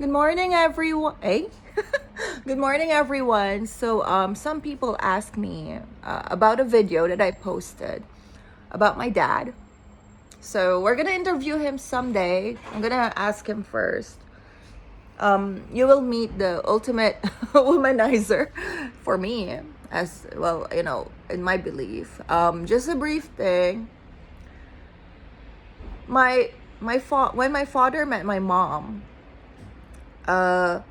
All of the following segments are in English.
Good morning, everyone. Hey, good morning, everyone. Some people ask me about a video that I posted about my dad. So, we're gonna interview him someday. I'm gonna ask him first. You will meet the ultimate womanizer for me, as well, in my belief. Just a brief thing. When my father met my mom, uh,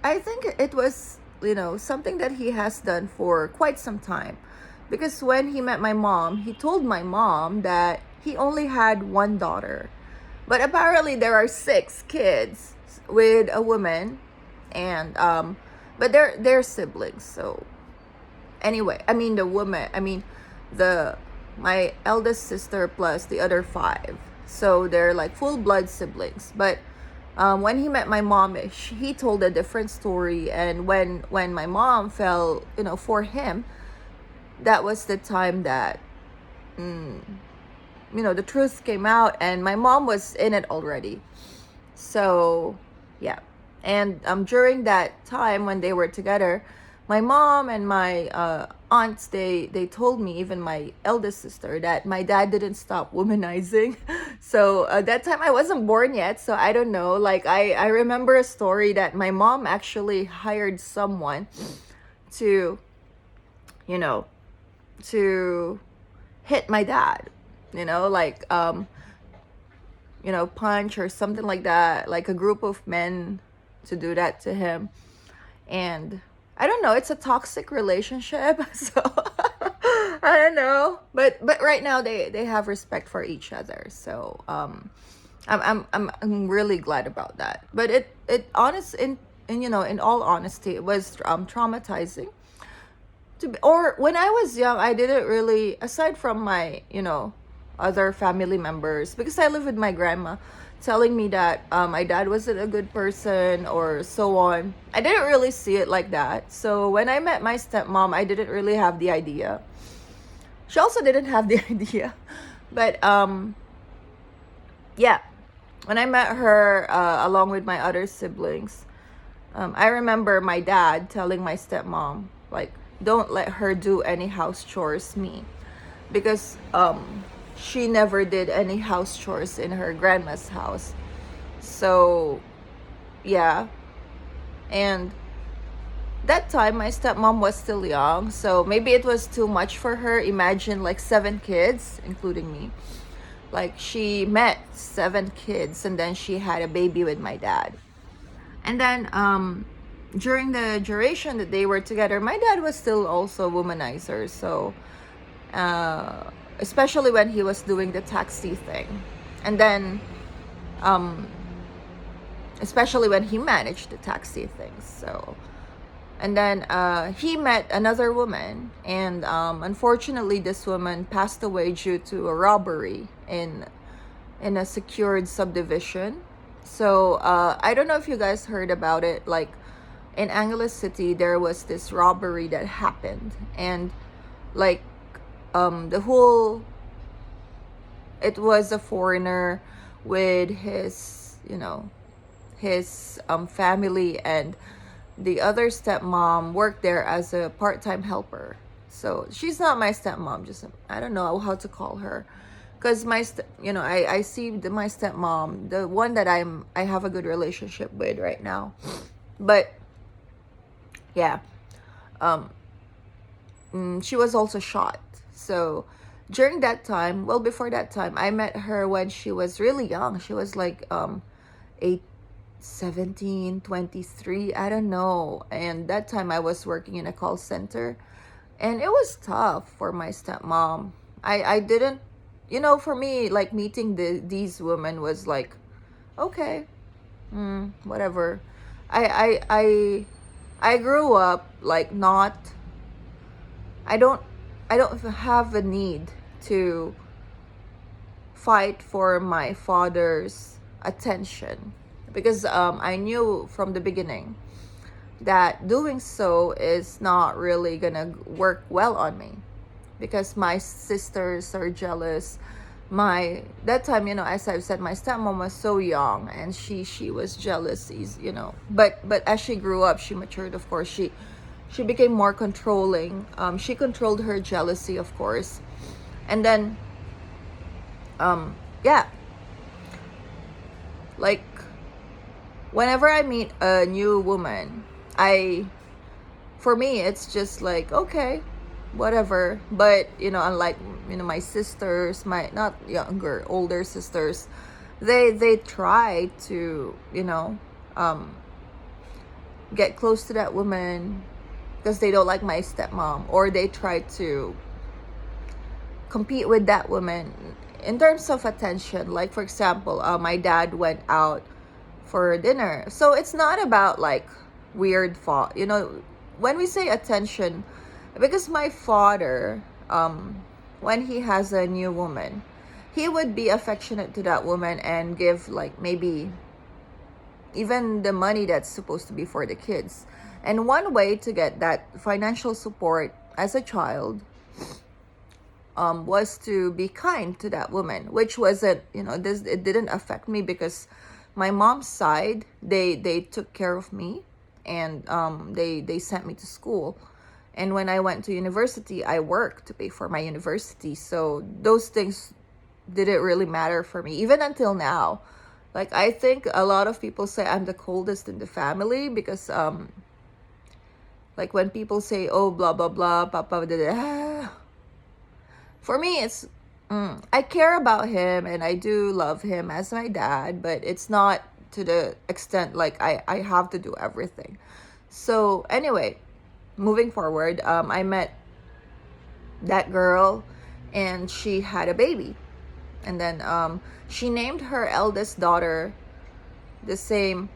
I think it was something that he has done for quite some time, because when he met my mom, he told my mom that he only had one daughter, but apparently there are six kids with a woman, and but they're siblings. So anyway, I mean the woman, I mean the my eldest sister plus the other five, so they're like full blood siblings. But when he met my mom, he told a different story. And when my mom fell, for him, that was the time that the truth came out, and my mom was in it already. So yeah. And during that time when they were together, my mom and my aunts, they told me, even my eldest sister, that my dad didn't stop womanizing. So that time I wasn't born yet, so I don't know. Like I remember a story that my mom actually hired someone to, you know, to hit my dad, like punch or something like that, like a group of men to do that to him. And I don't know, it's a toxic relationship. So I don't know, but right now they have respect for each other. So I'm really glad about that. But it honest in in all honesty, it was traumatizing or when I was young, I didn't really, aside from my other family members, because I live with my grandma, telling me that my dad wasn't a good person or so on. I didn't really see it like that. So when I met my stepmom, I didn't really have the idea. She also didn't have the idea. But yeah, when I met her along with my other siblings, I remember my dad telling my stepmom, like, don't let her do any house chores, me, because she never did any house chores in her grandma's house. So yeah. And that time my stepmom was still young, so maybe it was too much for her. Imagine, like, 7 kids including me. Like, she met 7 kids, and then she had a baby with my dad. And then during the duration that they were together, my dad was still also a womanizer. So especially when he was doing the taxi thing. And then especially when he managed the taxi things. So, and then he met another woman, and unfortunately this woman passed away due to a robbery in a secured subdivision. So I don't know if you guys heard about it. Like, in Angeles City, there was this robbery that happened, and like the whole, it was a foreigner with his his family, and the other stepmom worked there as a part-time helper. So she's not my stepmom, just I don't know how to call her, because I see my stepmom, the one that I have a good relationship with right now. But yeah, she was also shot. So during that time, well, before that time, I met her when she was really young. She was like 8 17, 23, I don't know. And that time I was working in a call center, and it was tough for my stepmom. I didn't, for me, like, meeting these women was like, okay, whatever. I grew up like not, I don't I don't have a need to fight for my father's attention, because I knew from the beginning that doing so is not really gonna work well on me, because my sisters are jealous. my that time, as I've said, my stepmom was so young, and she was jealous, but as she grew up, she matured, of course. She became more controlling. She controlled her jealousy, of course. And then yeah, like, whenever I meet a new woman, I for me it's just like, okay, whatever. But unlike my sisters, my not younger, older sisters, they try to get close to that woman because they don't like my stepmom, or they try to compete with that woman in terms of attention. Like, for example, my dad went out for dinner, so it's not about like weird fault, when we say attention, because my father, when he has a new woman, he would be affectionate to that woman and give, like, maybe even the money that's supposed to be for the kids. And one way to get that financial support as a child was to be kind to that woman, which wasn't, it didn't affect me because my mom's side, they took care of me, and they sent me to school. And when I went to university, I worked to pay for my university. So those things didn't really matter for me, even until now. Like, I think a lot of people say I'm the coldest in the family because like, when people say, oh, blah blah blah, papa, da, da, for me it's I care about him and I do love him as my dad, but it's not to the extent like I have to do everything. So anyway, moving forward, I met that girl, and she had a baby. And then she named her eldest daughter the same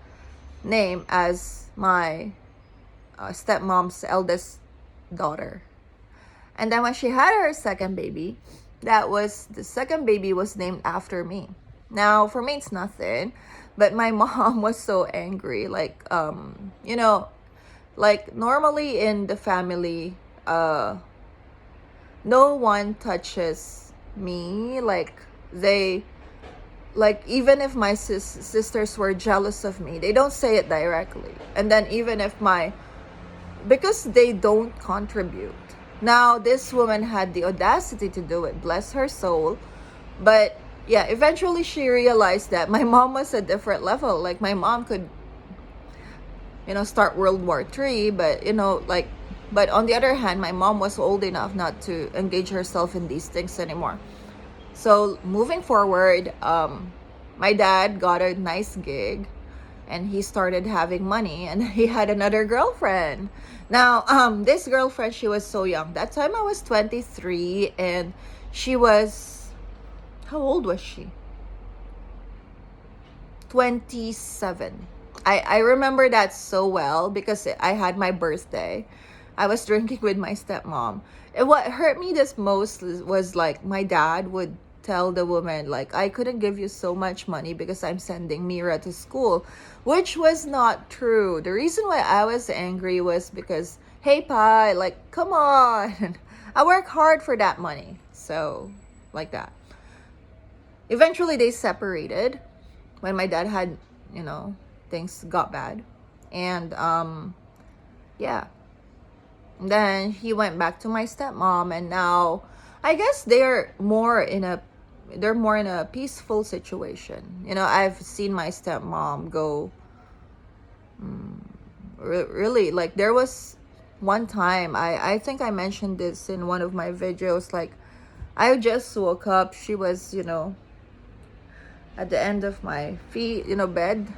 name as my stepmom's eldest daughter. And then when she had her second baby, the second baby was named after me. Now, for me, it's nothing, but my mom was so angry. Like, like, normally in the family, no one touches me. Like, even if my sisters were jealous of me, they don't say it directly. And then even if because they don't contribute. Now, this woman had the audacity to do it, bless her soul. But yeah, eventually she realized that my mom was a different level. Like, my mom could, start World War III, but, but on the other hand, my mom was old enough not to engage herself in these things anymore. So moving forward, my dad got a nice gig, and he started having money, and he had another girlfriend. Now, this girlfriend, she was so young. That time I was 23, and she was, how old was she? 27. I remember that so well because I had my birthday. I was drinking with my stepmom. And what hurt me this most was like, my dad would tell the woman, like, I couldn't give you so much money because I'm sending Mira to school, which was not true. The reason why I was angry was because, hey, pa, like, come on. I work hard for that money. So, like that. Eventually, they separated when my dad had, things got bad. And, yeah. Then he went back to my stepmom, and now I guess they're more in a peaceful situation. I've seen my stepmom go really, like, there was one time, I think I mentioned this in one of my videos, like, I just woke up, she was, at the end of my feet, bed,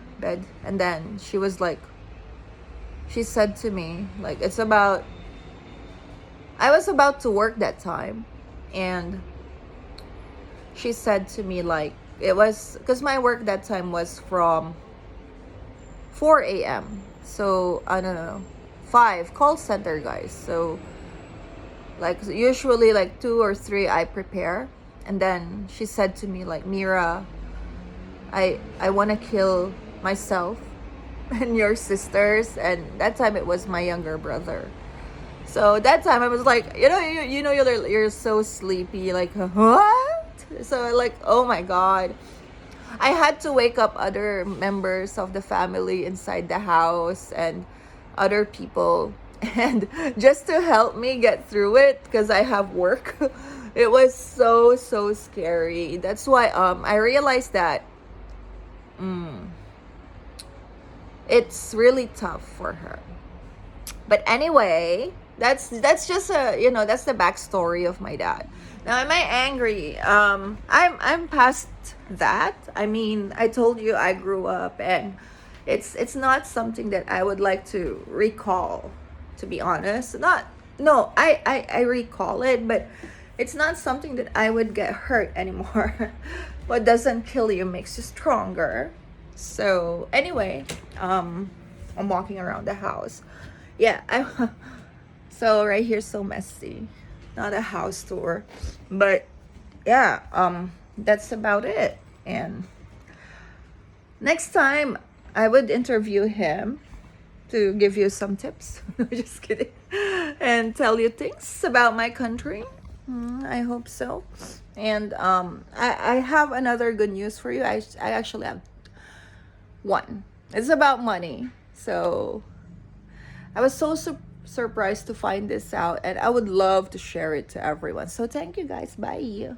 and then she was like, she said to me, like, I was about to work that time, and she said to me, like, it was because my work that time was from 4 a.m. So I don't know, 5 call center guys. So like, usually like 2 or 3 I prepare, and then she said to me, like, Mira, I want to kill myself and your sisters. And that time it was my younger brother. So that time I was like, you're so sleepy, like, what? So like, oh my god, I had to wake up other members of the family inside the house and other people and just to help me get through it because I have work. It was so scary. That's why I realized that it's really tough for her. But anyway, that's just a, that's the backstory of my dad. Now, am I angry? I'm past that. I mean, I told you I grew up, and it's not something that I would like to recall, to be honest. Not no, I recall it, but it's not something that I would get hurt anymore. What doesn't kill you makes you stronger. So anyway, I'm walking around the house. Yeah, I so right here so messy. Not a house tour. But yeah, that's about it. And next time I would interview him to give you some tips. Just kidding. And tell you things about my country. I hope so. And I have another good news for you. I actually have one. It's about money. So I was so surprised to find this out, and I would love to share it to everyone. So thank you guys. Bye.